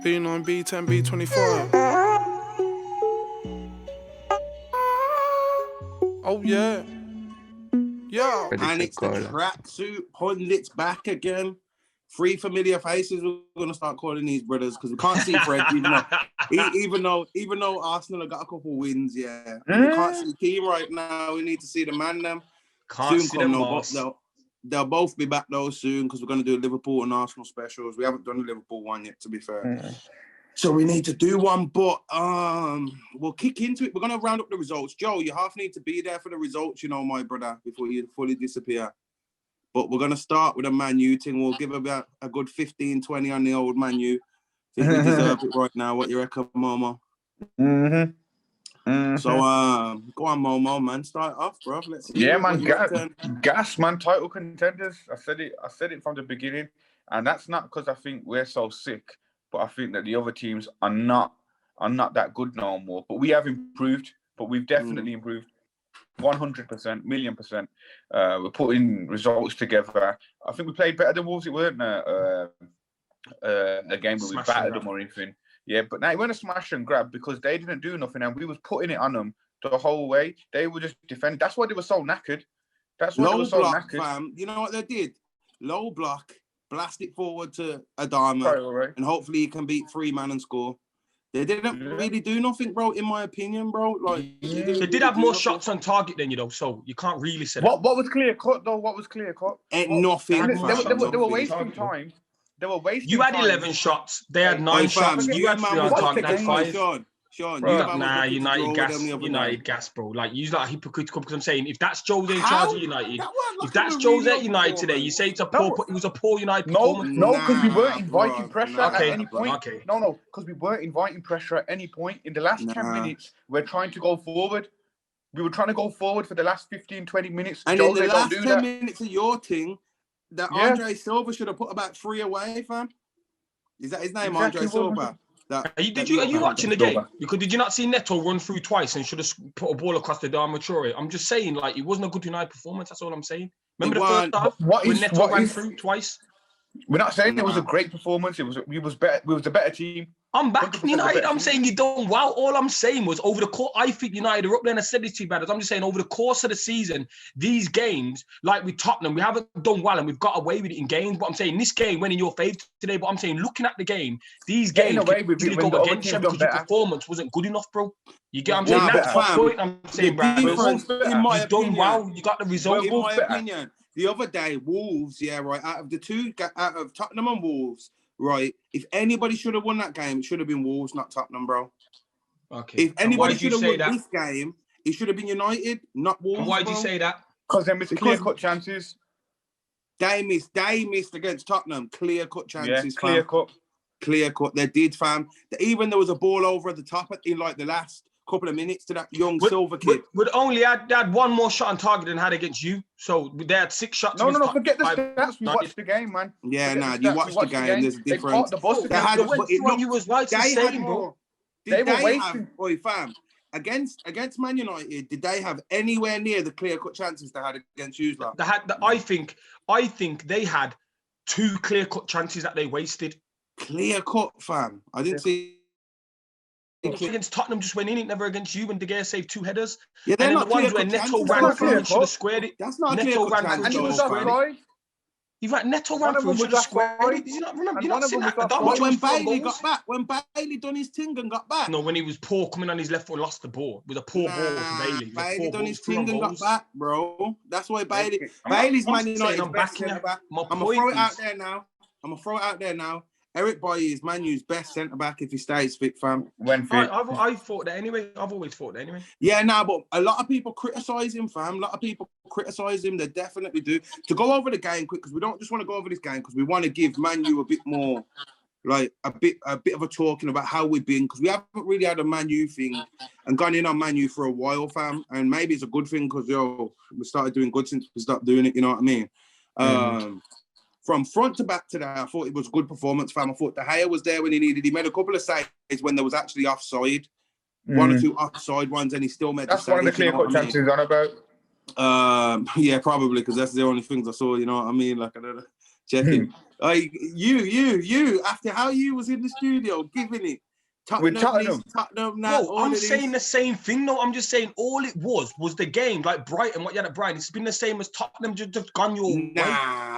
B9, B10, B25. Oh, yeah. Yeah. Ready And to it's the go. Tracksuit Pundits back again. Three familiar faces. We're gonna start calling these brothers because we can't see Fred, even though Arsenal have got a couple wins, yeah. We can't see Keane right now. We need to see the man them. Can't Soon see come them, though, Mars. but they'll both be back though soon because we're gonna do Liverpool and Arsenal specials. We haven't done the Liverpool one yet, to be fair. So we need to do one, but we'll kick into it. We're gonna round up the results. Joe, you half need to be there for the results, you know, my brother, before you fully disappear. But we're gonna start with a Man U thing. We'll give about a good 15, 20 on the old Man U. I think we deserve it right now. What you reckon, Momo? So go on, Momo, man. Start off, bro. Let's see. Yeah, man. Gas, man. Title contenders. I said it from the beginning, and that's not because I think we're so sick, but I think that the other teams are not that good no more. But we have improved. But we've definitely improved. 100%, million percent. We're putting results together. I think we played better than Wolves. It weren't a game where we battered them or anything. Yeah, but now it went a smash and grab because they didn't do nothing and we was putting it on them the whole way. They were just defending. That's why they were so knackered. Low block, fam. You know what they did? Low block, blast it forward to Adama, and hopefully he can beat 3 man and score. They didn't really do nothing, bro, in my opinion, bro. Like they did have more shots on target than you, though, so you can't really say that. What was clear cut, though? What was clear cut? Nothing. They were wasting time. They were wasting You had time. 11 shots. They had 9 shots. You had 3 on target. That's 5. Sean, United gas, bro. Like, you're like hypocritical because I'm saying if that's Jose in charge of United, if that's Jose at United today, you say it was a poor United performance. No, because we weren't inviting pressure at any point. Okay. No, because we weren't inviting pressure at any point. In the last 10 minutes, we're trying to go forward. We were trying to go forward for the last 15, 20 minutes. And in the last 10 minutes of your thing, that Andre Silva should have put about 3 away, fam. Is that his name, Andre Silva? Are you watching the game? Because did you not see Neto run through twice and should have put a ball across the Darmature? I'm just saying, like, it wasn't a good United performance. That's all I'm saying. Remember the first half when Neto ran through twice? We're not saying it was a great performance. We was better. We was the better team. I'm back United. I'm saying you done well. All I'm saying was over the course, I think United are up there and I said this to you, brothers. I'm just saying over the course of the season, these games, like with Tottenham, we haven't done well and we've got away with it in games. But I'm saying this game went in your favour today. But I'm saying looking at the game, these games away with really go against you because your performance wasn't good enough, bro. You get what I'm saying? That's the point I'm saying, bro. You've done well. You got the result. In my opinion, the other day, Wolves, out of Tottenham and Wolves, right, if anybody should have won that game, it should have been Wolves, not Tottenham, bro. Okay. If anybody should have won this game, it should have been United, not Wolves. And why do you say that? Because they missed clear-cut chances. They missed against Tottenham. Clear-cut chances, yeah, clear-cut. They did, fam. Even there was a ball over at the top in like the last couple of minutes to that young Silver kid. Would only had 1 more shot on target than had against you. So they had 6 shots. No, forget the stats. We watched the game, man. Yeah, you watched the game. There's a difference. They were wasting. Boy, fam. Against Man United, did they have anywhere near the clear-cut chances they had against you? I think they had 2 clear-cut chances that they wasted. Clear-cut, fam. I didn't see. Against Tottenham just went in it, never against you, and De Gea saved 2 headers. Yeah, they're and not the ones where Neto ran through and should have squared it. That's not Neto ran through and should have squared it. You've had Neto ran through and should have squared it. Did you not remember? You not seen that? When Bailey got back, when Bailey done his thing and got back. No, when he was poor coming on his left foot and lost the ball. It was a poor ball to Bailey. Bailey done his thing and got back, bro. That's why Bailey's Man United's best centre back. I'm going to throw it out there now. Eric Bailly is Man U's best centre back if he stays fit, fam. When fit. I thought that anyway. I've always thought that anyway. Yeah, but a lot of people criticise him, fam. A lot of people criticise him. They definitely do. To go over the game quick, because we don't just want to go over this game, because we want to give Man U a bit more, like a bit of a talking about how we've been, because we haven't really had a Man U thing and gone in on Man U for a while, fam. And maybe it's a good thing because we started doing good since we stopped doing it. You know what I mean? From front to back today, I thought it was a good performance, fam. I thought De Gea was there when he needed. He made a couple of saves when there was actually offside. 1 or 2 offside ones, and he still made the saves. That's one of the clear-cut chances on about. Yeah, probably, because that's the only things I saw, you know what I mean? Like, I don't know, checking. You. After how you was in the studio giving it, Tottenham now. Bro, I'm saying the same thing. No, I'm just saying all it was the game. Like Brighton, what you had at Brighton, it's been the same as Tottenham. Just gone your way.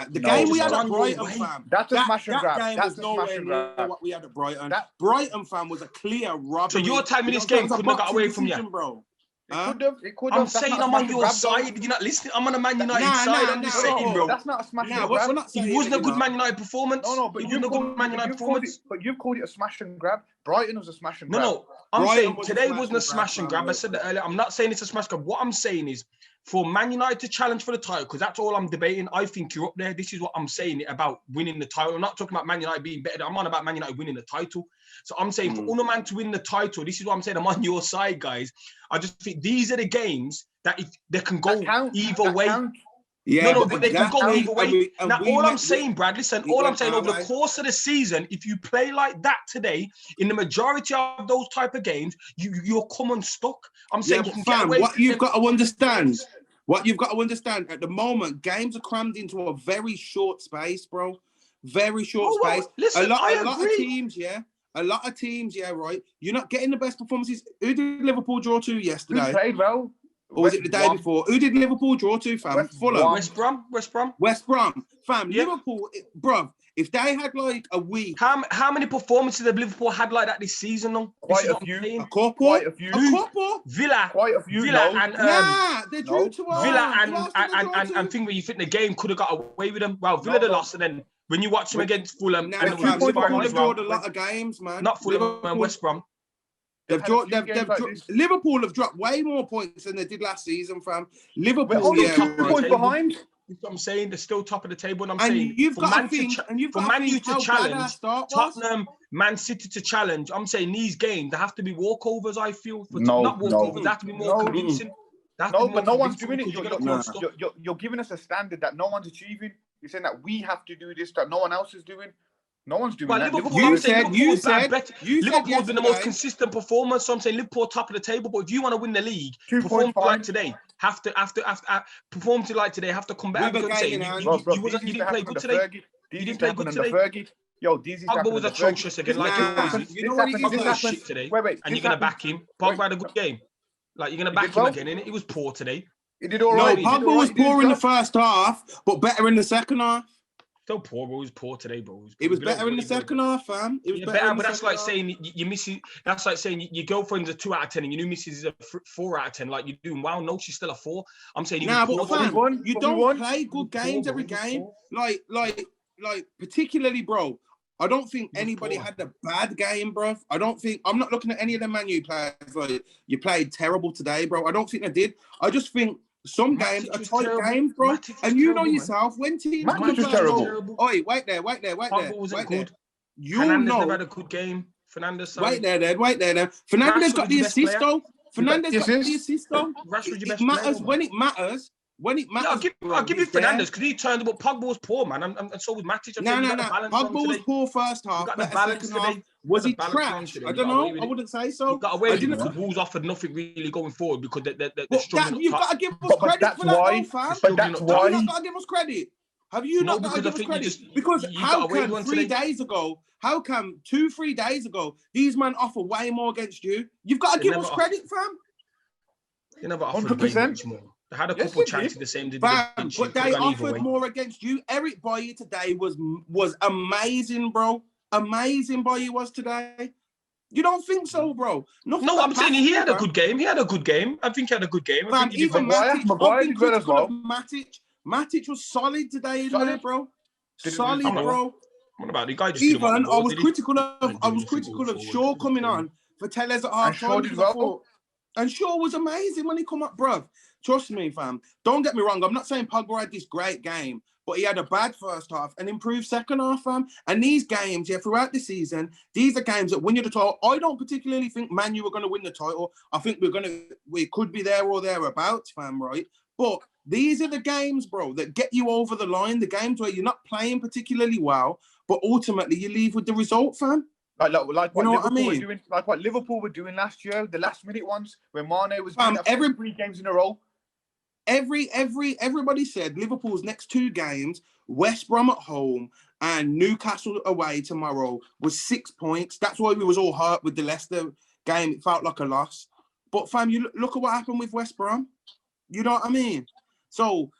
The game we had at Brighton, fam. That's a smash and grab. That game was nowhere near what we had at Brighton. Brighton, fam, was a clear robbery. So you're telling me this game couldn't have got away from you, bro? It could have. I'm saying I'm on your side. You're not listening. I'm on a Man United side. I'm just saying, bro. That's not a smash and grab. It wasn't a good Man United performance. No, but it wasn't a good Man United performance. But you've called it a smash and grab. Brighton was a smash and grab. No, I'm saying today wasn't a smash and grab. I said that earlier. I'm not saying it's a smash grab. What I'm saying is for Man United to challenge for the title, because that's all I'm debating. I think you're up there. This is what I'm saying about winning the title. I'm not talking about Man United being better. I'm on about Man United winning the title. So I'm saying for Uno Man to win the title, this is what I'm saying. I'm on your side, guys. I just think these are the games that they can go either way. Yeah, but they can go either way. Now, all I'm saying, Brad, listen, all I'm saying over the course of the season, if you play like that today, in the majority of those type of games, you're come unstuck. I'm saying you can get away. What you've got to understand at the moment, games are crammed into a very short space, bro. Very short space. Listen, a lot of teams, right? You're not getting the best performances. Who did Liverpool draw to yesterday? Who played well? Or was it the day before? Who did Liverpool draw to, fam? Fulham. West Brom. Fam, yeah. Liverpool, bruv, if they had like a week. How many performances have Liverpool had like that this season, though? Quite a few. A couple. Villa. Quite a few. They drew to us. Villa and think where you think the game could have got away with them. Well, Villa they lost, and then when you watch them against Fulham, and Liverpool have drawn a lot of games, man. Not Fulham and West Brom. Liverpool have dropped way more points than they did last season, fam. Liverpool, only 2 points behind. That's what I'm saying. They're still top of the table. And I'm and saying you've got Man U to challenge Tottenham, Man City to challenge. I'm saying these games, they have to be walkovers, I feel. Not walkovers. They have to be more convincing. But no one's doing it. You're giving us a standard that no one's achieving. You're saying that we have to do this that no one else is doing. No one's doing that. You said Liverpool's been the most consistent performer. So I'm saying Liverpool top of the table. But if you want to win the league, perform like today. Have to perform to like today. Have to come back. You didn't play good today. You didn't play good today. Pogba was atrocious again. You know what? Pogba was shit today. And you're gonna back him. Pogba had a good game. Like you're gonna back him again. And it was poor today. He did all right. No, Pogba was poor in the first half, but better in the second half. Still poor, bro. He was poor today, bro. It was better in the second half, fam. It was better, but that's like saying you missing. That's like saying your girlfriend's a 2 out of 10 and your new missus is a 4 out of 10. Like you're doing well. No, she's still a 4. I'm saying you don't play good games every game. Like particularly, bro. I don't think anybody had a bad game, bro. I'm not looking at any of the Man U players like you played terrible today, bro. I don't think they did. I just think some games are tight games, bro. And you know yourself, when teams Matic was terrible. Oi, wait there. You know never had a good game. Fernandes. Wait there. Fernandes got the assist though. It matters when it matters. I'll give you Fernandes because he turned up. Pogba was poor, man, and so was Matic. No. Pogba was poor first half. Got the balance today. Was he trash? I don't know. I wouldn't say so. Got away with it because Wolves offered nothing really going forward because they're struggling. You've got to give us credit for that, fam. But that's why. You've not got to give us credit. Have you not got to give us credit? Because how come 3 days ago, 2-3 days ago, these men offer way more against you? You've got to give us credit, fam. They never offered way much more. They had a couple chances the same. But they offered more against you. Eric Bailly today was amazing, bro. Amazing Bailly was today. You don't think so, bro? No, I'm saying he had a good game. I think he had a good game. Man, even Matic did well as well. Matic was solid today, bro. Solid, bro. What about the guy? Even I was critical of Shaw coming on for Tellez at half time. And Shaw was amazing when he come up, bruv. Trust me, fam. Don't get me wrong. I'm not saying Pogba had this great game, but he had a bad first half and improved second half, fam. And these games, throughout the season, these are games that win you the title. I don't particularly think Man U are going to win the title. I think we could be there or thereabouts, fam, right? But these are the games, bro, that get you over the line. The games where you're not playing particularly well, but ultimately you leave with the result, fam. Like what Liverpool were doing, like what Liverpool were doing last year, the last minute ones when Mane was doing every 3 games in a row. Everybody said Liverpool's next 2 games, West Brom at home and Newcastle away tomorrow was 6 points. That's why we was all hurt with the Leicester game. It felt like a loss. But fam, you look at what happened with West Brom. You know what I mean? So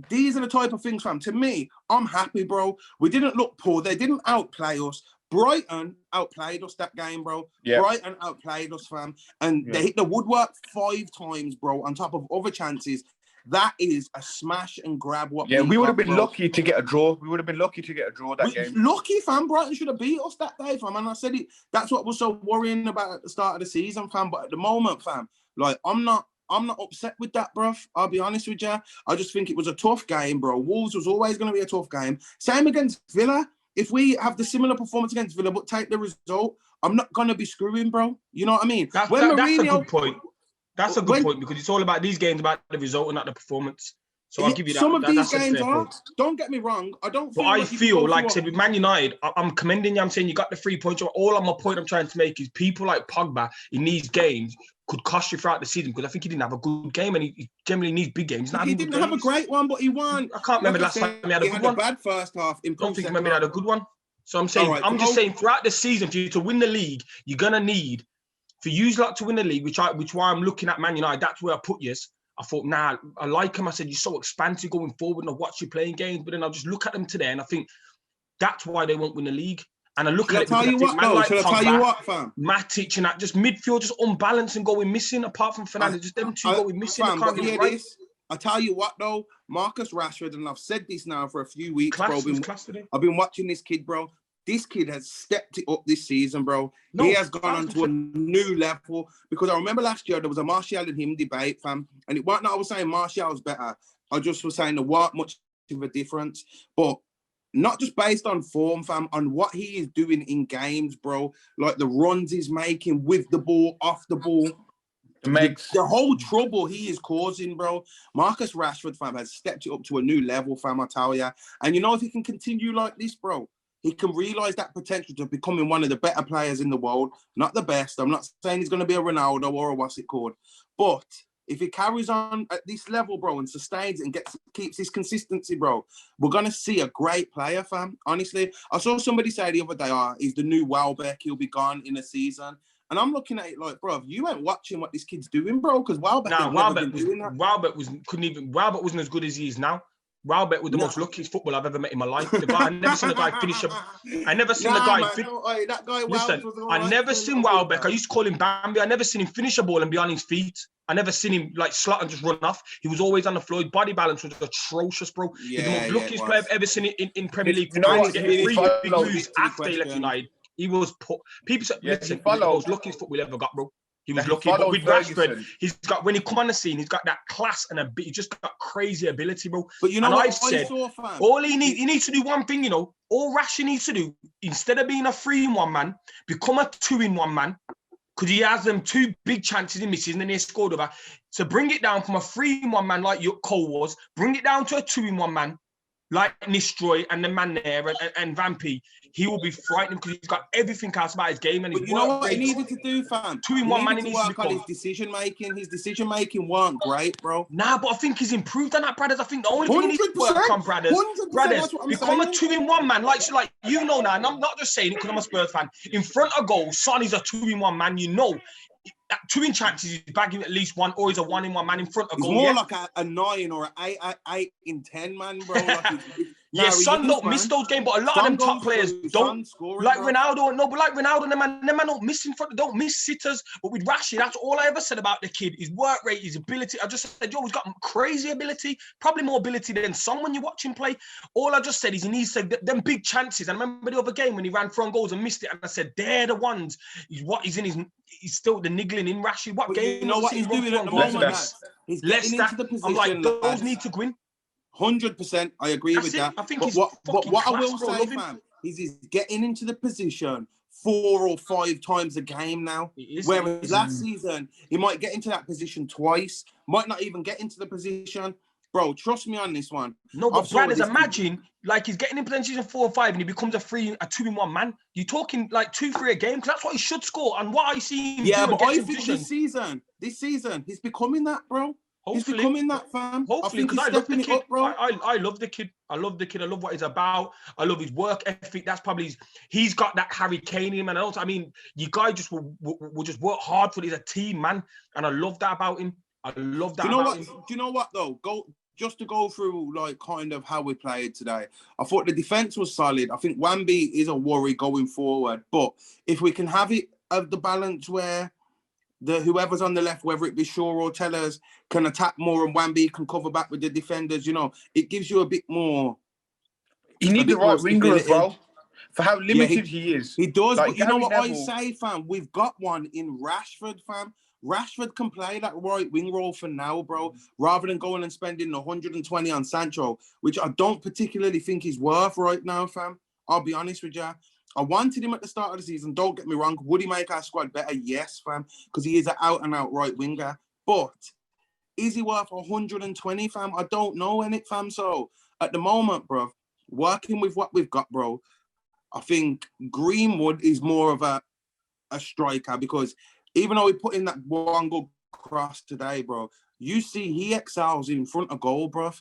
these are the type of things, fam. To me, I'm happy, bro. We didn't look poor. They didn't outplay us. Brighton outplayed us that game, bro. Yeah. Brighton outplayed us, fam. And they hit the woodwork 5 times, bro, on top of other chances. That is a smash and grab. We would have been lucky to get a draw. We would have been lucky to get a draw that game. Lucky, fam. Brighton should have beat us that day, fam. And I said it. That's what was so worrying about at the start of the season, fam. But at the moment, fam, like I'm not upset with that, bruv. I'll be honest with you. I just think it was a tough game, bro. Wolves was always going to be a tough game. Same against Villa. If we have the similar performance against Villa but take the result, I'm not going to be screwing, bro. You know what I mean? That's a good point. That's a good point because it's all about these games, about the result and not the performance. So I'll give you that. Some of these games are. Don't get me wrong. I don't. But I feel like I said with Man United, I'm commending you. I'm saying you got the 3 points. All on my point I'm trying to make is people like Pogba in these games could cost you throughout the season because I think he didn't have a good game and he generally needs big games. He didn't have a great one, but he won. I can't remember last time he had a good one. He had a bad first half. I don't think he had a good one. So I'm saying, I'm just saying throughout the season for you to win the league, you're gonna need for you lot to win the league, which why I'm looking at Man United. That's where I put you. I thought, nah, I like him. I said, you're so expansive going forward and I watch you playing games, but then I'll just look at them today and I think that's why they won't win the league. And I look at it. Shall I tell you what, fam? Matic and that, just midfield, just unbalanced and going missing, apart from Fernandes, just them two going missing. Fam, but hear this. I tell you what, though, Marcus Rashford, and I've said this now for a few weeks, bro. I've been watching this kid, bro. This kid has stepped it up this season, bro. He has gone on to a new level. Because I remember last year there was a Martial and him debate, fam. And it wasn't that I was saying Martial's better. I just was saying there wasn't much of a difference. But not just based on form, fam, on what he is doing in games, bro. Like the runs he's making with the ball, off the ball. The whole trouble he is causing, bro. Marcus Rashford, fam, has stepped it up to a new level, fam, I tell ya. And you know, if he can continue like this, bro, he can realise that potential to becoming one of the better players in the world. Not the best. I'm not saying he's going to be a Ronaldo or a what's it called. But if he carries on at this level, bro, and sustains it and keeps his consistency, bro, we're going to see a great player, fam. Honestly, I saw somebody say the other day, he's the new Welbeck. He'll be gone in a season. And I'm looking at it like, bro, you ain't watching what this kid's doing, bro, because Welbeck wasn't as good as he is now. Welbeck was the most luckiest footballer I've ever met in my life. I never seen a guy finish I never seen that guy. Listen, I never seen Welbeck. I used to call him Bambi. I never seen him finish a ball and be on his feet. I never seen him like slot and just run off. He was always on the floor. His body balance was atrocious, bro. He's the most luckiest player I've ever seen in Premier League. You know what? Get three big moves after he left United. He was people said, listen, he was the most luckiest football we ever got, bro. He was lucky, but with Rashford, he's got, when he come on the scene, he's got that class and he just got crazy ability, bro. But you know and what I've said, all he needs to do one thing, you know, all Rashford needs to do, instead of being a 3-in-1 man, become a 2-in-1 man, because he has them 2 big chances he misses and then he scored over. So bring it down from a 3-in-1 man like Cole was, bring it down to a 2-in-1 man, like Nistroy and the man there and Vampy. He will be frightening because he's got everything else about his game. And but you know what he needed to do, fam? 2-in-1 man, he needs to work on his decision making. His decision making weren't great, bro. Nah, but I think he's improved on that, Bradders. I think the only thing he needs to work on, Bradders, become a 2-in-1 man. Like you know now, and I'm not just saying it because I'm a Spurs fan. In front of goal, Son is a 2-in-1 man. You know, 2 in chances, he's bagging at least 1, or he's a 1-in-1 man in front of goal. He's more like a 9 or an 8 in 10 man, bro. Yeah, Son don't miss those games, but a lot of them top players don't. Like Ronaldo, no, but like Ronaldo, them man don't miss in front, don't miss sitters. But with Rashid, that's all I ever said about the kid. His work rate, his ability. I just said, he's got crazy ability, probably more ability than Son when you watch him play. All I just said is he needs to them big chances. And I remember the other game when he ran front goals and missed it, and I said, they're the ones. He's still the niggling in Rashid. What game? You know what he's doing at the moment? He's getting into the position. I'm like, those need to win. 100%, I agree with that. I think but what I will say, fam, is he's getting into the position 4 or 5 times a game now. Whereas last season, he might get into that position twice, might not even get into the position. Bro, trust me on this one. No, but Brothers, imagine like he's getting in position 4 or 5 and he becomes a 2-in-1 man. You're talking like 2-3 a game because that's what he should score. And what I see him but I think this season, he's becoming that, bro. He's Hopefully. becoming that, fam. Hopefully, I think because he's I love the stepping it kid. up, bro. I love the kid. I love the kid. I love what he's about. I love his work ethic. That's probably he's got that Harry Kane in him. And also, I mean, you guys just will just work hard for it. He's a team, man. And I love that about him. I love that about him. Do you know what though? Just to go through like kind of how we played today. I thought the defense was solid. I think Wamby is a worry going forward. But if we can have it of the balance where whoever's on the left, whether it be Shaw or Tellers, can attack more and Wamby can cover back with the defenders, it gives you a bit more. He needs the right winger as well for how limited he is. He does, like, but you know what Neville, I say, fam? We've got one in Rashford, fam. Rashford can play that right wing role for now, bro, rather than going and spending 120 on Sancho, which I don't particularly think he's worth right now, fam. I'll be honest with you. I wanted him at the start of the season. Don't get me wrong. Would he make our squad better? Yes, fam, because he is an out-and-out right winger. But is he worth 120, fam? I don't know, innit, fam? So at the moment, bro, working with what we've got, bro, I think Greenwood is more of a striker because even though he put in that one good cross today, bro, you see he excels in front of goal, bro.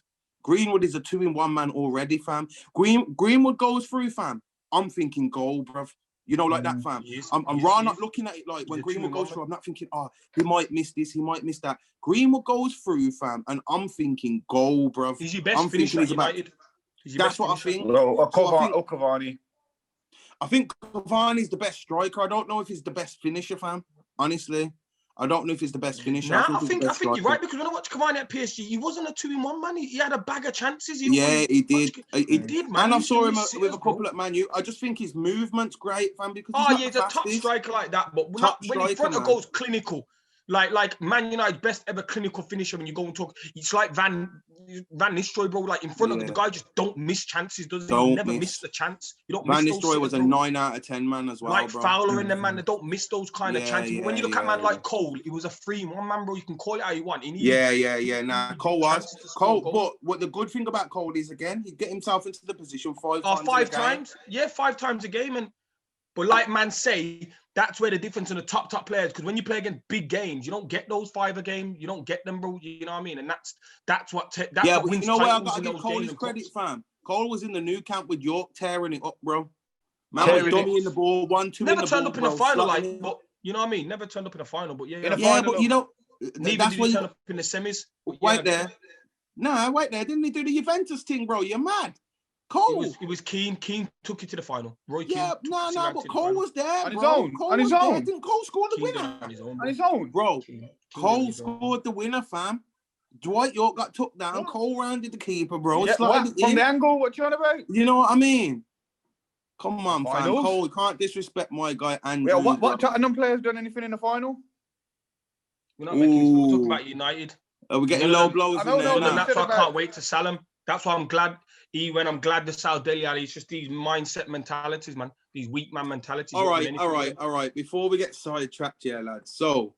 Greenwood is a 2-in-1 man already, fam. Greenwood goes through, fam. I'm thinking goal, bruv. Like that, fam. I'm not looking at it like when Greenwood goes through, I'm not thinking, he might miss this, he might miss that. Greenwood goes through, fam, and I'm thinking goal, bruv. He's your best finisher at United. That's what I think. Cavani. I think Cavani's the best striker. I don't know if he's the best finisher, fam. Honestly. I don't know if he's the best finisher. I think you're right, because when I watched Cavani at PSG, he wasn't a 2-in-1 man. He had a bag of chances. He did. He did, man. And I saw him with a couple at Man U. I just think his movement's great, fam, because he's a top striker like that, but when in front of goals, clinical. Like Man United's best ever clinical finisher. When you go and talk, it's like Van Nistelrooy, bro. Like in front of the guy, just don't miss chances, does he? He never miss the chance. You don't. Van Nistelrooy was a 9 out of 10 man as well, like bro. Fowler and them, man, they don't miss those kind of chances. But when you look at man like Cole, he was a 3-in-1 man, bro. You can call it how you want. Nah, Cole was. But what the good thing about Cole is, again, he'd get himself into the position 5 times. 5 times? Yeah, 5 times a game. But like man say, that's where the difference in the top players, because when you play against big games, you don't get those 5 a game. You don't get them, bro. You know what I mean? And that's what but you know what? I got to give Cole his credit, fam. Cole was in the new camp with York tearing it up, bro. Man was dummying the ball, 1-2 never turned up in a final, but you know what I mean? Never turned up in a final, but but that's what turn up in the semis. Wait there. Didn't he do the Juventus thing, bro? You're mad. Cole. He was keen. Keen took you to the final. Roy Keane. Yeah, but Cole was there, on his own. On his own. Didn't Cole score the winner? On his own, bro. Cole scored the winner, fam. Dwight York got took down. What? Cole rounded the keeper, bro. Yeah, from the angle, what you on about? You know what I mean? Come on, fam. Cole, you can't disrespect my guy. And what Tottenham players done anything in the final? We're not making we're talking about United. Are we getting low blows in there? That's why I can't wait to sell him. That's why I'm glad. I'm glad the South Dele Ali. It's just these mindset mentalities, man. These weak man mentalities. All right. Before we get sidetracked, lads. So,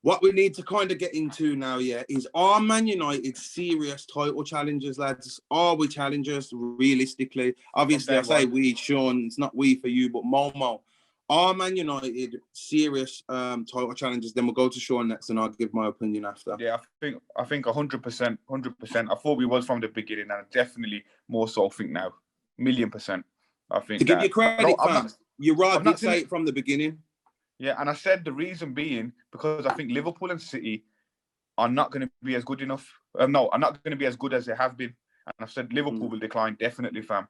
what we need to kind of get into now, is are Man United serious title challengers, lads? Are we challengers realistically? Obviously, I say we, Sean. It's not we for you, but Momo. Are Man United serious title challengers? Then we'll go to Sean next, and I'll give my opinion after. Yeah, I think 100%. I thought we was from the beginning, and I definitely more so think now, 1,000,000%. I think to give you credit, fam. You're right. Did say it from the beginning. Yeah, and I said the reason being because I think Liverpool and City are not going to be as good enough. Are not going to be as good as they have been. And I've said Liverpool will decline, definitely, fam.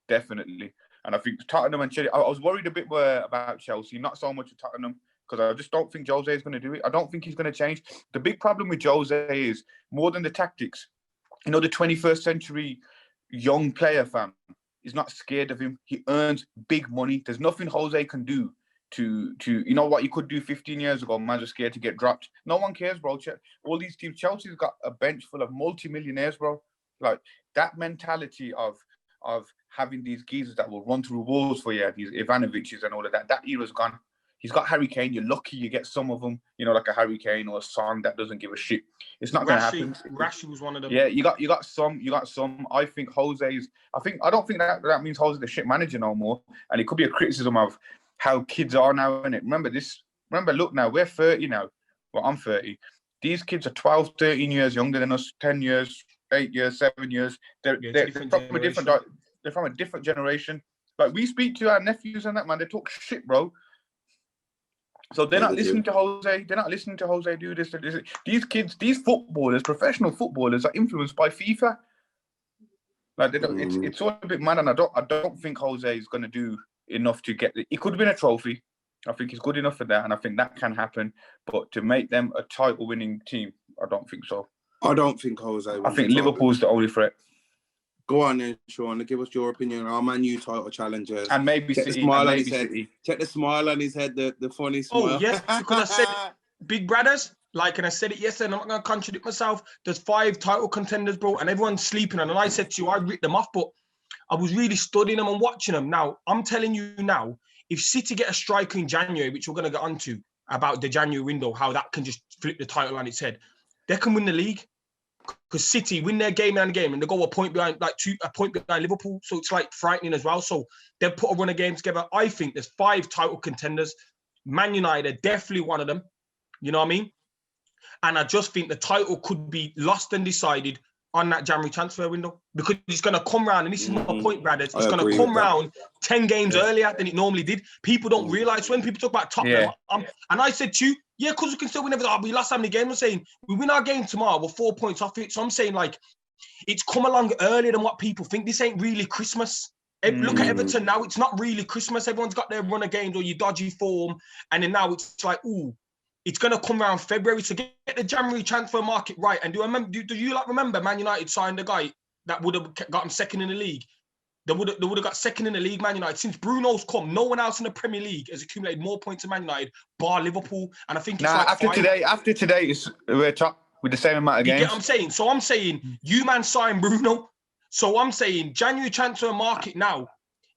Definitely. And I think Tottenham and Chelsea, I was worried a bit about Chelsea, not so much with Tottenham, because I just don't think Jose is going to do it. I don't think he's going to change. The big problem with Jose is more than the tactics. The 21st century young player, fam, is not scared of him. He earns big money. There's nothing Jose can do to what you could do 15 years ago. Man was scared to get dropped. No one cares, bro. All these teams, Chelsea's got a bench full of multi-millionaires, bro. Like that mentality of having these geezers that will run through walls for you, these Ivanoviches and all of that. That era's gone. He's got Harry Kane. You're lucky you get some of them, like a Harry Kane or a Son that doesn't give a shit. It's not going to happen. Rashi was one of them. Yeah, you got some. I think I don't think that means Jose's the shit manager no more. And it could be a criticism of how kids are now, innit? Remember, look now, we're 30 now. Well, I'm 30. These kids are 12, 13 years younger than us, 10 years, 8 years, 7 years. They're from a different generation. Like, we speak to our nephews and that, man. They talk shit, bro. So they're not listening to Jose. They're not listening to Jose do this. These kids, these footballers, professional footballers, are influenced by FIFA. Like, they don't, it's all a bit mad, and I don't think Jose is going to do enough to get it. It could have been a trophy. I think he's good enough for that, and I think that can happen. But to make them a title-winning team, I don't think so. I don't think Jose. I think Liverpool's the only threat. Go on then, Sean. Give us your opinion on our Man U title challengers. And maybe Check City. The smile and on maybe his head. City. Check the smile on his head, the funny smile. Oh, yeah, because I said, big brothers, like, and I said it yesterday, and I'm not going to contradict myself. There's 5 title contenders, bro, and everyone's sleeping on. And I said to you, I ripped them off, but I was really studying them and watching them. Now, I'm telling you now, if City get a striker in January, which we're going to get onto about the January window, how that can just flip the title on its head, they can win the league. Because City win their game and they go a point behind Liverpool. So it's like frightening as well. So they've put a run of games together. I think there's 5 title contenders. Man United are definitely one of them. You know what I mean? And I just think the title could be lost and decided on that January transfer window, because it's going to come round, and this is my point, brothers. It's going to come round 10 games earlier than it normally did. People don't realise when people talk about Tottenham. And I said to you, yeah, because we can still win everything. We lost how many games? I'm saying we win our game tomorrow, we're 4 points off it. So I'm saying, like, it's come along earlier than what people think. This ain't really Christmas. Look at Everton now. It's not really Christmas. Everyone's got their run of games or your dodgy form. And then now it's like, ooh, it's going to come around February. So get the January transfer market right. And do you remember Man United signed a guy that would have gotten second in the league? They would have got second in the league, Man United. Since Bruno's come, no one else in the Premier League has accumulated more points than Man United, bar Liverpool. And I think it's after today, we're top with the same amount of games. You get what I'm saying? So I'm saying, you man signed Bruno. So I'm saying, January transfer market now,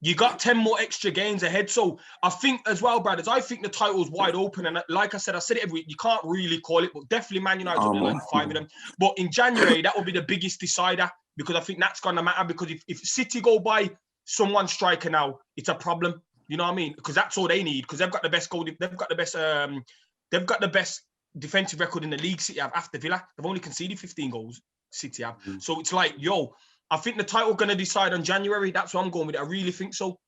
you got 10 more extra games ahead. So I think as well, brothers, I think the title's wide open. And like I said it every week, you can't really call it, but definitely Man United will be like 5 of them. But in January, that will be the biggest decider, because I think that's going to matter. Because if City go by someone striker now, it's a problem. You know what I mean? Because that's all they need. Because they've got the best goal. They've got the best defensive record in the league. City have after Villa. They've only conceded 15 goals. City have. So it's like, yo, I think the title going to decide on January. That's what I'm going with it. I really think so.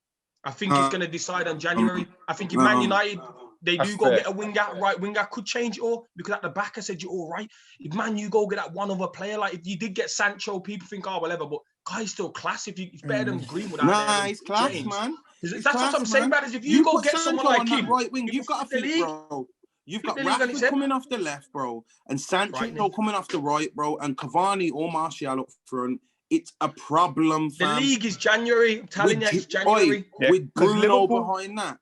I think it's going to decide on January. I think if Man United, they do go get a winger, right winger, could change it all. Because at the back, I said, you're all right. If Man U go get that one other player, like if you did get Sancho, people think, oh, whatever. But guy's still class. It's better than Greenwood. He's class, James. Man. That's what I'm saying, man. Is if you go get someone like him, right wing, you've got to think, bro. You've got Rashford coming off the left, bro, and Sancho coming off the right, bro, and Cavani or Martial up front. It's a problem, fam. The league is January. I'm telling you, it's January. With Bruno behind that.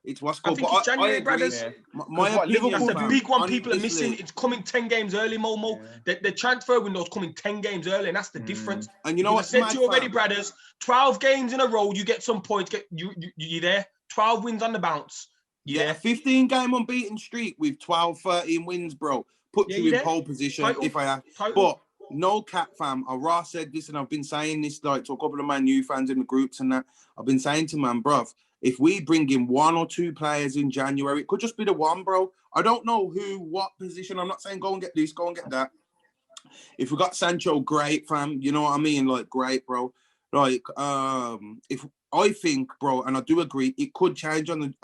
It's what's called. I think it's January, brothers. My opinion, that's the big one people are missing. It's coming 10 games early, Momo. The transfer window's coming 10 games early, and that's the difference. And you know what? I said to you already, brothers, 12 games in a row, you get some points. You there. 12 wins on the bounce. Yeah, 15-game unbeaten streak with 12, 13 wins, bro. Put you in pole position if I have. But no cap, fam. Ross said this, and I've been saying this like to a couple of Man U fans in the groups and that. I've been saying to man, bruv, if we bring in 1 or 2 players in January, it could just be the one, bro. I don't know what position. I'm not saying go and get this, go and get that. If we got Sancho, great, fam. You know what I mean? Like, great, bro. Like, if I think, bro, and I do agree, it could change on the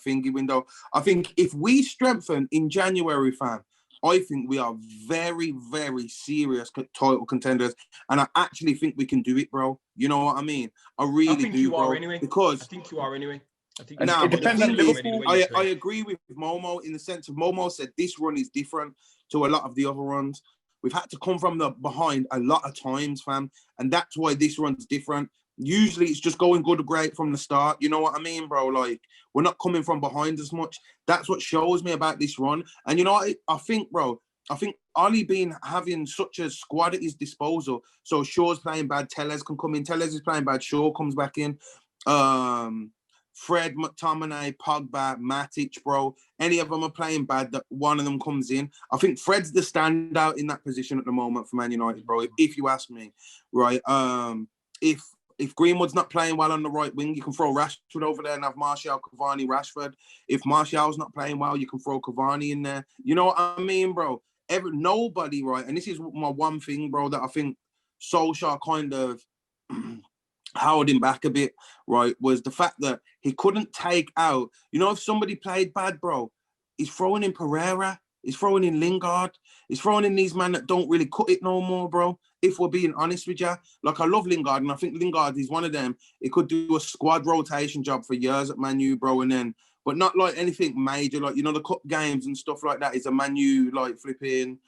thingy window. I think if we strengthen in January, fam, I think we are very, very serious title contenders, and I actually think we can do it, bro. You know what I mean? I really do, bro. Because I think you are anyway. I think now, it depends on Liverpool. I agree with Momo in the sense of Momo said this run is different to a lot of the other runs. We've had to come from the behind a lot of times, fam, and that's why this run's different. Usually it's just going good or great from the start. You know what I mean, bro? Like, we're not coming from behind as much. That's what shows me about this run. And you know what? I think, bro, Oli been having such a squad at his disposal. So Shaw's playing bad, Tellez can come in. Tellez is playing bad, Shaw comes back in. Fred, McTominay, Pogba, Matic, bro. Any of them are playing bad, that one of them comes in. I think Fred's the standout in that position at the moment for Man United, bro, if you ask me, right? if Greenwood's not playing well on the right wing, you can throw Rashford over there and have Martial, Cavani, Rashford. If Martial's not playing well, you can throw Cavani in there. You know what I mean, bro? Nobody, right? And this is my one thing, bro, that I think Solskjaer kind of held him back a bit, right? Was the fact that he couldn't take out, if somebody played bad, bro, he's throwing in Pereira, he's throwing in Lingard, he's throwing in these men that don't really cut it no more, bro. If we're being honest with you, like I love Lingard, and I think Lingard is one of them. He could do a squad rotation job for years at Man U, bro, and then, but not like anything major, like the cup games and stuff like that. Is a Man U like flipping.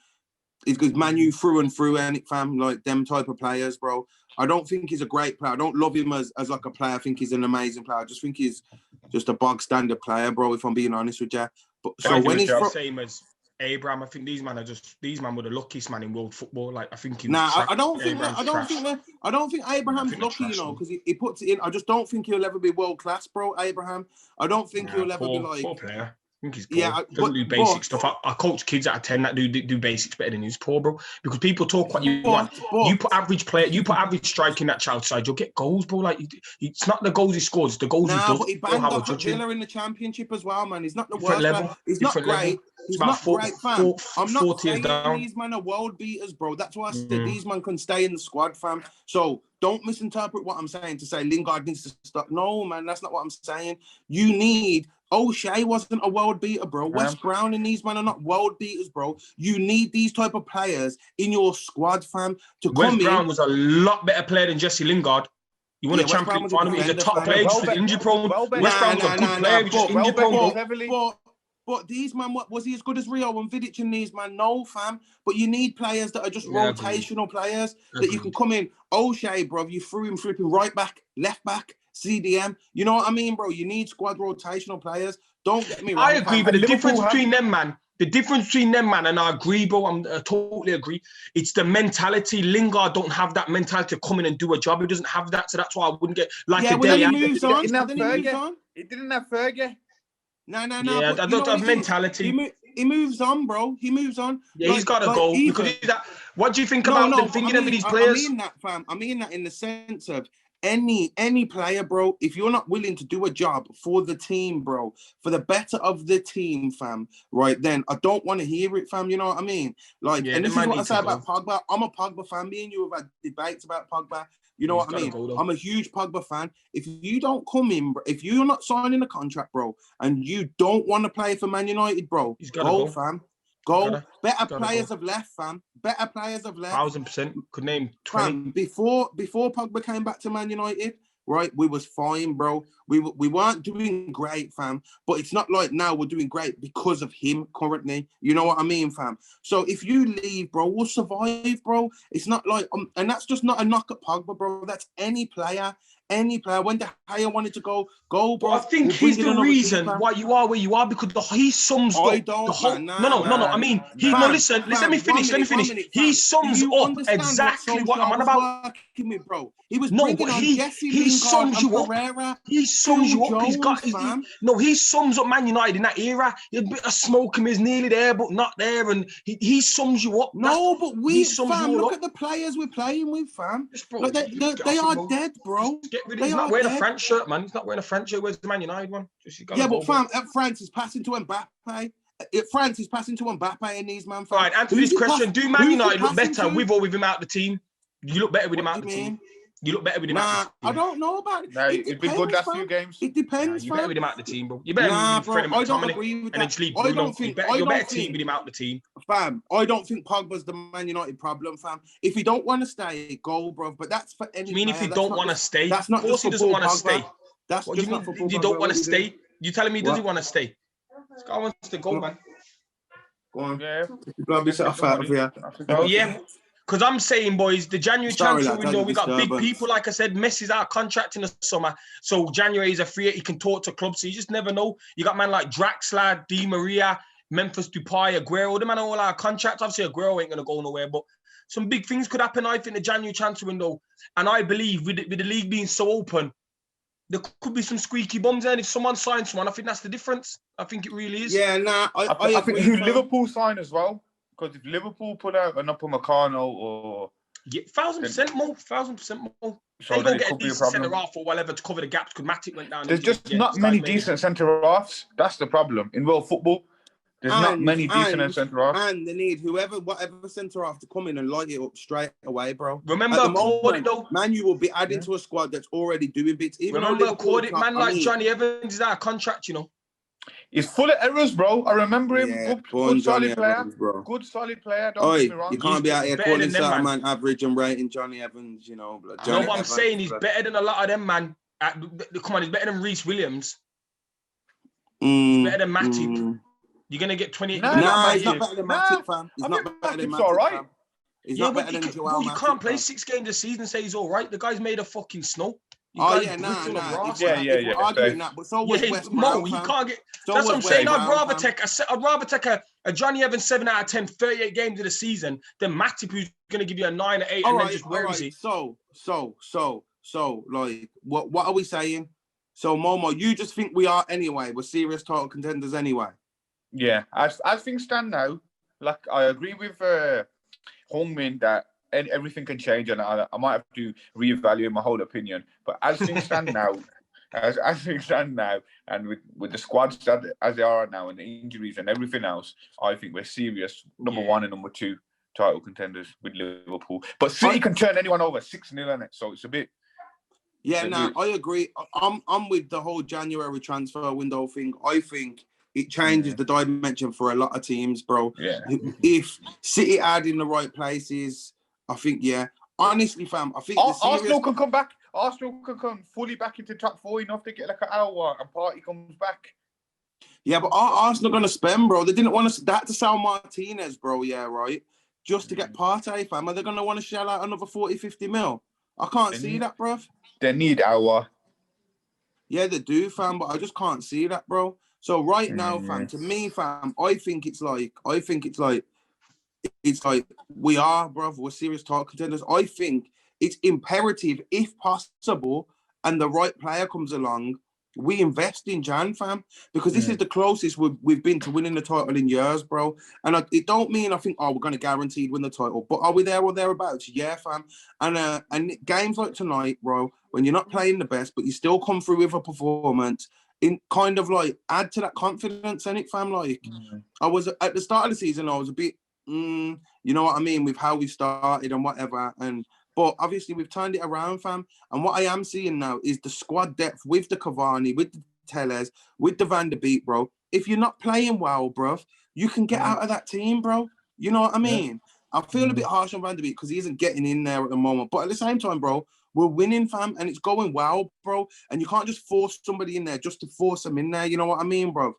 It's because Man U through and through, and fam, like them type of players, bro. I don't think he's a great player. I don't love him as like a player. I think he's an amazing player. I just think he's just a bog standard player, bro. If I'm being honest with you, but so when he's same as Abraham, I think these men were the luckiest man in world football. Like I think. I don't think Abraham's lucky, because he puts it in. I just don't think he'll ever be world class, bro. Abraham. I don't think he'll ever be like. Poor player. I think he's poor. Yeah, doesn't do basic stuff. I coach kids out of 10 that do basics better than he's poor, bro. Because people talk what you want. You put average strike in that child's side, you'll get goals, bro. Like it's not the goals he scores, it's the goals he does. But he banged up at Villa in the Championship as well, man. He's not the worst level. He's not great. He's not great, fam. I'm not saying these men are world beaters, bro. That's why I said these men can stay in the squad, fam. So don't misinterpret what I'm saying to say Lingard needs to stop. No, man, that's not what I'm saying. You need. O'Shea wasn't a world beater, bro. West Brown and these men are not world beaters, bro. You need these type of players in your squad, fam, to come in. West Brown was a lot better player than Jesse Lingard. He won a Champions League final. He's a top player. He's injury prone. West Brown was a good player. He's just injury prone. But these man, was he as good as Rio and Vidic and these man? No, fam. But you need players that are just rotational players that you can come in. O'Shea, bro, you threw him flipping right back, left back. CDM, you know what I mean, bro? You need squad rotational players. Don't get me wrong. I agree, but the difference between them, man, and I agree, bro. I totally agree. It's the mentality. Lingard don't have that mentality to come in and do a job. He doesn't have that, so that's why I wouldn't get like a day. He moves on. He didn't have Fergie. No. Yeah, I don't have mentality. He moves on, bro. He moves on. Yeah, he's got to go because he's that. What do you think about them thinking of these players? I mean that, fam. I mean that in the sense of. Any player, bro, if you're not willing to do a job for the team, bro, for the better of the team, fam, right, then I don't want to hear it, fam, you know what I mean? Like, and this is what I say about Pogba. I'm a Pogba fan. Me and you have had debates about Pogba. You know what I mean? I'm a huge Pogba fan. If you don't come in, bro, if you're not signing a contract, bro, and you don't want to play for Man United, bro, go, fam. Go. Better players have left, fam. Better players have left. 1,000%. Could name 20. Fam, before Pogba came back to Man United, right? We was fine, bro. We weren't doing great, fam. But it's not like now we're doing great because of him currently. You know what I mean, fam? So if you leave, bro, we'll survive, bro. It's not like, and that's just not a knock at Pogba, bro. That's any player. When De Gea wanted to go, bro. But I think he's the reason why you are where you are because he sums up the whole. No. I mean, listen. Let me finish. He sums up exactly what I'm on about. With, bro. He was he sums you up. Pereira, he sums you up. He sums up Man United in that era. A bit of smoke him is nearly there, but not there, and he sums you up. No, but look at the players we're playing with, fam. Like they are dead, bro. He's not wearing a French shirt, man. He's not wearing a French shirt. Where's the Man United one? But fam, France is passing to Mbappe. France is passing to Mbappe and these man. All right, answer this question: do Man United look better with or with him out the team? You look better with him out the team. You look better with him out the team. I don't know about it. No, it'd be good last few games. It depends, you better with him out the team, bro. You better with Freddie I don't agree with that. And then sleep Bruno. You're better team with him out the team. Fam, I don't think Pogba's the Man United problem, fam. If he don't want to stay, go, bro. But that's for any You mean if he don't want to stay? That's not of course he doesn't want to stay. That's what do you mean you don't want to stay? You telling me does he want to stay? This guy wants to go, man. Go on. Yeah. Be set off out of here. Yeah. Because I'm saying, boys, the January transfer window, we got big people. Like I said, Messi's out of contract in the summer. So January is a free. He can talk to clubs. So you just never know. You got man like Draxler, Di Maria, Memphis Depay, Aguero. The man are all out of contract. Obviously, Aguero ain't going to go nowhere. But some big things could happen, I think, the January transfer window. And I believe with the league being so open, there could be some squeaky bums there. And if someone signs someone, I think that's the difference. I think it really is. Yeah, I think who Liverpool sign as well. Because if Liverpool put out an Upper Meccano or Yeah, 1,000% more. 1,000% more. So They then go it get a could be a decent problem. centre half or whatever to cover the gaps because Matic went down. There's just Yeah, not this many guy's made it. decent centre halves. That's the problem in world football. There's not many decent centre halves. And they need whatever centre half to come in and light it up straight away, bro. Remember, At the Cordit moment, though. man, you will be adding to a squad that's already doing bits. Even Remember, though Liverpool, Cordit, man, like Johnny Evans is out of contract, you know. He's full of errors, bro. I remember him. Yeah, Good Johnny solid player. Evans, bro. Good solid player. Don't get me Oi, wrong. you can't be out here better calling than them, certain man. man average and rating Johnny Evans, you know. Blood. No, Johnny what I'm Evans, saying, he's blood. better than a lot of them, man. Come on, he's better than Reece Williams. He's better than Matip. You're gonna get 20. Nah, he's not better than Matip, fam. He's not better than Matip's Matip, all right. fam. He's Yeah, not but better than Joel bro, you Matip, can't play fam. 6 games a season and say he's all right. The guy's made of fucking snow. Oh yeah, nah. Yeah. We're arguing that, but so was West Brown, you fam. can't get. So That's what I'm was saying. West I'd Brown, rather take a Johnny Evans 7 out of 10, 38 games of the season than Matip, who's gonna give you a 9 or 8 and then just where is he? So, like, what are we saying? So, Momo, you just think we are anyway? We're serious title contenders anyway. Yeah, as things stand now, like I agree with Hongmin that everything can change, and I might have to reevaluate my whole opinion. But as things stand now, as things stand now, and with the squads that as they are now, and the injuries and everything else, I think we're serious number 1 and number 2 title contenders with Liverpool. But City can turn anyone over 6-0 in it, so it's a bit. Yeah, I agree. I'm with the whole January transfer window thing. I think it changes the dimension for a lot of teams, bro. Yeah. If City add in the right places, I think, yeah. Honestly, fam, I think Arsenal can come back. Arsenal can come fully back into top 4 enough to get like an hour and Party comes back. Yeah, but are Arsenal going to spend, bro? They didn't want to sell Martinez, bro, yeah, right? Just to get Partey, fam. Are they going to want to shell out another 40, 50 mil? I can't see that, bro. They need our. Yeah, they do, fam, but I just can't see that, bro. So right now, fam, to me, fam, I think it's like we are, bro. We're serious title contenders. I think it's imperative, if possible, and the right player comes along, we invest in Jan, fam, because this is the closest we've been to winning the title in years, bro. And it don't mean I think, we're going to guaranteed win the title, but are we there or thereabouts? Yeah, fam. And games like tonight, bro, when you're not playing the best, but you still come through with a performance, in kind of like add to that confidence, innit, fam? Like, I was at the start of the season, I was a bit, you know what I mean, with how we started and whatever, but obviously we've turned it around, fam. And what I am seeing now is the squad depth with the Cavani, with the Tellez, with the Van der Beek, bro. If you're not playing well, bro, you can get out of that team, bro. You know what I mean? I feel a bit harsh on Van der Beek because he isn't getting in there at the moment. But at the same time, bro, we're winning, fam, and it's going well, bro. And you can't just force somebody in there just to force them in there. You know what I mean, bro?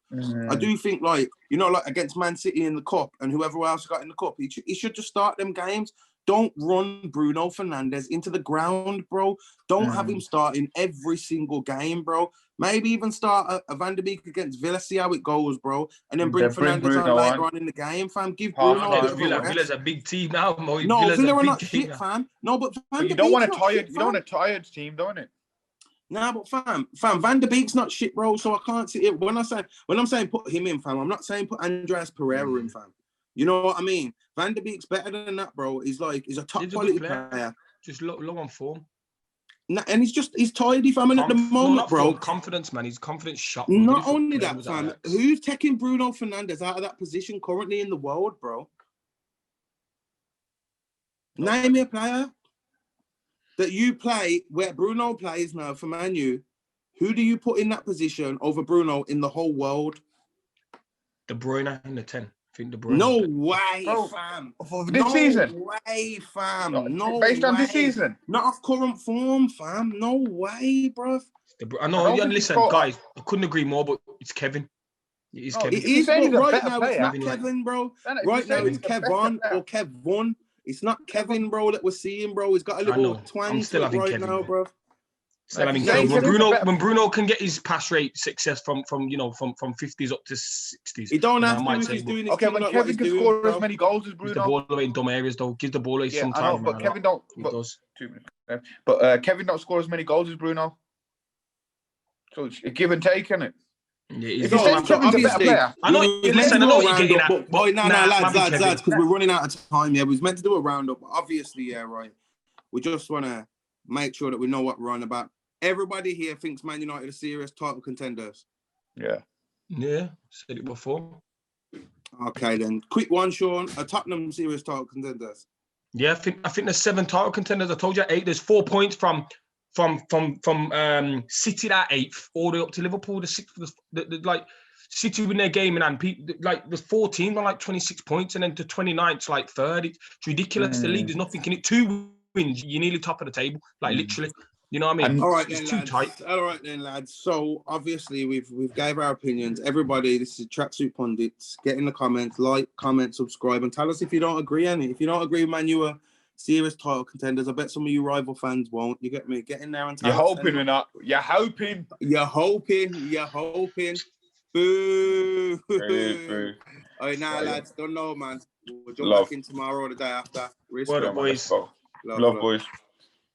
I do think, like, you know, like against Man City in the Cup and whoever else got in the Cup, he should just start them games. Don't run Bruno Fernandes into the ground, bro. Don't have him starting every single game, bro. Maybe even start a Van der Beek against Villa, see how it goes, bro. And then bring Fernandes on later on in the game, fam. Give Bruno a bit of a rest. Villa's a big team now, Mo. No, Villa are not shit, fam. No, but you don't want a tired team, don't it? Nah, but fam, Van der Beek's not shit, bro. So I can't see it. When I'm saying put him in, fam, I'm not saying put Andreas Pereira in, fam. You know what I mean? Van der Beek's better than that, bro. He's a top quality player. Just low on form. Nah, and he's tidy, fam. And at the moment, bro, confidence, man. He's confidence shot. Not only that, fam. Who's taking Bruno Fernandes out of that position currently in the world, bro? Name me a player that you play where Bruno plays now for Man U. Who do you put in that position over Bruno in the whole world? De Bruyne in the 10. I think De Bruyne. No way, fam. For this season? No way, fam. No Based on way. this season? Not off current form, fam. No way, bro. I know. Listen, guys, I couldn't agree more, but it's Kevin. It is Kevin. It is, but right now it's not Kevin, bro. Right now it's Kevon or Kevon. It's not Kevin, bro, that we're seeing, bro. He's got a little twang to it right now, bro. Still having Kevin. When Bruno can get his pass rate success from 50s up to 60s. He don't have to if he's doing his when Kevin can score as many goals as Bruno. Gives the ball away in dumb areas, though. Gives the ball away sometimes. I know, but Kevin don't. He does. 2 minutes. But Kevin don't score as many goals as Bruno. So it's a give and take, isn't it? Yeah, he's If You not, said not. so Kevin's a better obviously, player. I know. we was meant to Listen, I do know a what you're getting roundup, at. but no, nah, lads, might be Kevin. because we're running out of time. Yeah, we was meant to do a roundup. But obviously, yeah, right. We just want to make sure that we know what we're on about. Everybody here thinks Man United are serious title contenders. Yeah. Yeah, said it before. Okay, then. Quick one, Sean. Are Tottenham serious title contenders? Yeah, I think there's 7 title contenders. I told you 8. There's 4 points from City at 8th all the way up to Liverpool. The 6th, like City win their game and people like there's 4 teams on like 26 points, and then to 29th, like 3rd. It's ridiculous. The league, there's nothing in it. 2 wins, you're nearly top of the table. Like literally, you know what I mean? All right, it's then, too lads. tight. All right, then, lads. So obviously we've gave our opinions. Everybody, this is Tracksuit Pundits. Get in the comments, like, comment, subscribe, and tell us if you don't agree. And if you don't agree, man, you are serious title contenders. I bet some of you rival fans won't. You get me? Get in there and tell You're us. hoping or not? You're hoping. You're hoping. Boo. Boo. All right, now, Yeah. lads. Don't know, man. We'll jump Love. back in tomorrow or the day after. What up, Yeah, man, let's boys? go. Love, boys.